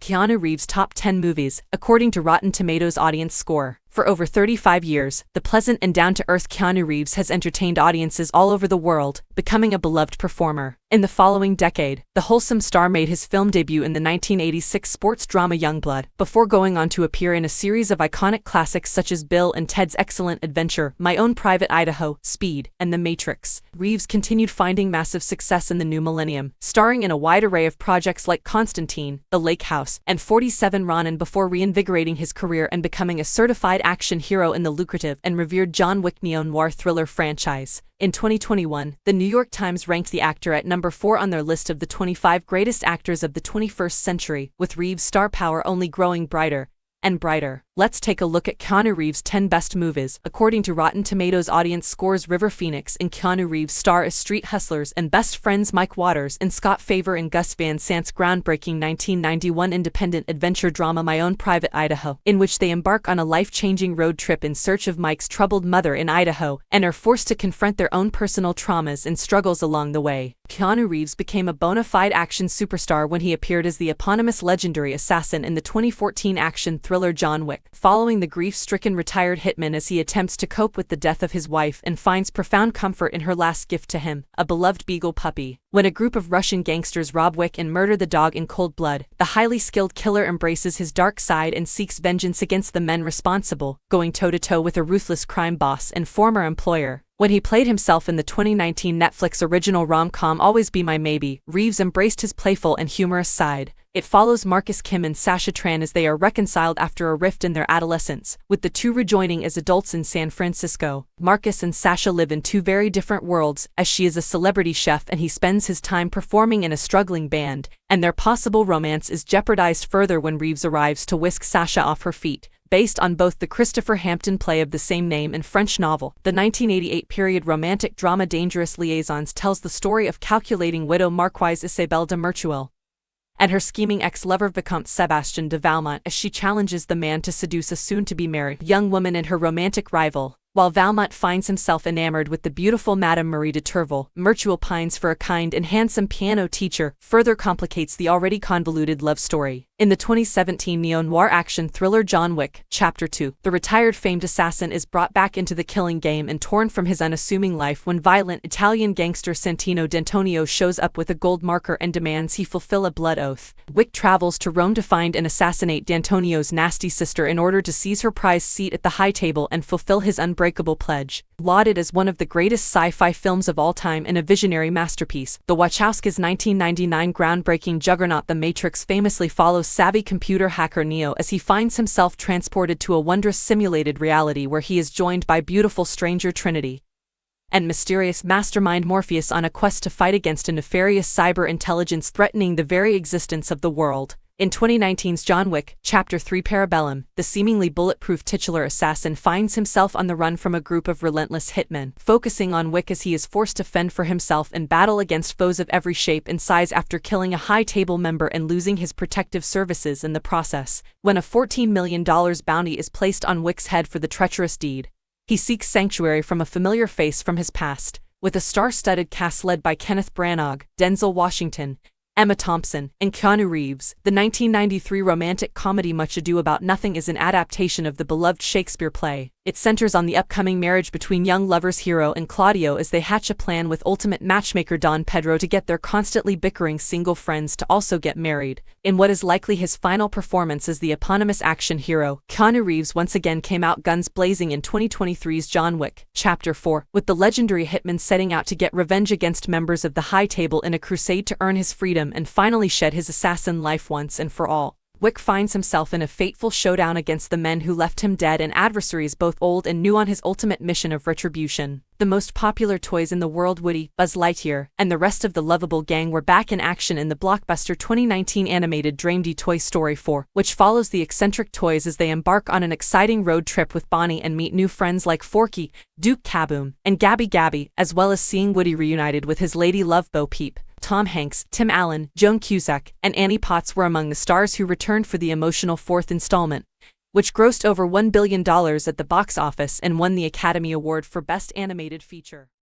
Keanu Reeves' top 10 movies, according to Rotten Tomatoes audience score. For over 35 years, the pleasant and down-to-earth Keanu Reeves has entertained audiences all over the world, becoming a beloved performer. In the following decade, the wholesome star made his film debut in the 1986 sports drama Youngblood, before going on to appear in a series of iconic classics such as Bill and Ted's Excellent Adventure, My Own Private Idaho, Speed, and The Matrix. Reeves continued finding massive success in the new millennium, starring in a wide array of projects like Constantine, The Lake House, and 47 Ronin before reinvigorating his career and becoming a certified action hero in the lucrative and revered John Wick neo-noir thriller franchise. In 2021, the New York Times ranked the actor at number 4 on their list of the 25 greatest actors of the 21st century, with Reeves' star power only growing brighter and brighter. Let's take a look at Keanu Reeves' 10 best movies. According to Rotten Tomatoes audience scores, River Phoenix in Keanu Reeves' star as street hustlers and best friends Mike Waters and Scott Favor in Gus Van Sant's groundbreaking 1991 independent adventure drama My Own Private Idaho, in which they embark on a life-changing road trip in search of Mike's troubled mother in Idaho and are forced to confront their own personal traumas and struggles along the way. Keanu Reeves became a bona fide action superstar when he appeared as the eponymous legendary assassin in the 2014 action thriller John Wick, following the grief-stricken retired hitman as he attempts to cope with the death of his wife and finds profound comfort in her last gift to him, a beloved beagle puppy. When a group of Russian gangsters rob Wick and murder the dog in cold blood, the highly skilled killer embraces his dark side and seeks vengeance against the men responsible, going toe-to-toe with a ruthless crime boss and former employer. When he played himself in the 2019 Netflix original rom-com Always Be My Maybe, Reeves embraced his playful and humorous side. It follows Marcus Kim and Sasha Tran as they are reconciled after a rift in their adolescence, with the two rejoining as adults in San Francisco. Marcus and Sasha live in two very different worlds, as she is a celebrity chef and he spends his time performing in a struggling band, and their possible romance is jeopardized further when Reeves arrives to whisk Sasha off her feet. Based on both the Christopher Hampton play of the same name and French novel, the 1988 period romantic drama Dangerous Liaisons tells the story of calculating widow Marquise Isabelle de Merchuel and her scheming ex-lover Vicomte Sébastien de Valmont as she challenges the man to seduce a soon-to-be-married young woman and her romantic rival. While Valmont finds himself enamored with the beautiful Madame Marie de Turville, Merchuel pines for a kind and handsome piano teacher, further complicates the already convoluted love story. In the 2017 neo-noir action thriller John Wick, Chapter 2, the retired famed assassin is brought back into the killing game and torn from his unassuming life when violent Italian gangster Santino D'Antonio shows up with a gold marker and demands he fulfill a blood oath. Wick travels to Rome to find and assassinate D'Antonio's nasty sister in order to seize her prized seat at the high table and fulfill his unbreakable pledge. Lauded as one of the greatest sci-fi films of all time and a visionary masterpiece, the Wachowskis' 1999 groundbreaking juggernaut The Matrix famously follows savvy computer hacker Neo as he finds himself transported to a wondrous simulated reality where he is joined by beautiful stranger Trinity and mysterious mastermind Morpheus on a quest to fight against a nefarious cyber intelligence threatening the very existence of the world. In 2019's John Wick, Chapter 3 Parabellum, the seemingly bulletproof titular assassin finds himself on the run from a group of relentless hitmen, focusing on Wick as he is forced to fend for himself and battle against foes of every shape and size after killing a high-table member and losing his protective services in the process. When a $14 million bounty is placed on Wick's head for the treacherous deed, he seeks sanctuary from a familiar face from his past. With a star-studded cast led by Kenneth Branagh, Denzel Washington, Emma Thompson, and Keanu Reeves, the 1993 romantic comedy Much Ado About Nothing is an adaptation of the beloved Shakespeare play. It centers on the upcoming marriage between young lovers Hero and Claudio as they hatch a plan with ultimate matchmaker Don Pedro to get their constantly bickering single friends to also get married. In what is likely his final performance as the eponymous action hero, Keanu Reeves once again came out guns blazing in 2023's John Wick, Chapter 4, with the legendary hitman setting out to get revenge against members of the High Table in a crusade to earn his freedom and finally shed his assassin life once and for all. Wick finds himself in a fateful showdown against the men who left him dead and adversaries both old and new on his ultimate mission of retribution. The most popular toys in the world, Woody, Buzz Lightyear, and the rest of the lovable gang were back in action in the blockbuster 2019 animated Dream Toy Story 4, which follows the eccentric toys as they embark on an exciting road trip with Bonnie and meet new friends like Forky, Duke Kaboom, and Gabby Gabby, as well as seeing Woody reunited with his lady love Bo Peep. Tom Hanks, Tim Allen, Joan Cusack, and Annie Potts were among the stars who returned for the emotional fourth installment, which grossed over $1 billion at the box office and won the Academy Award for Best Animated Feature.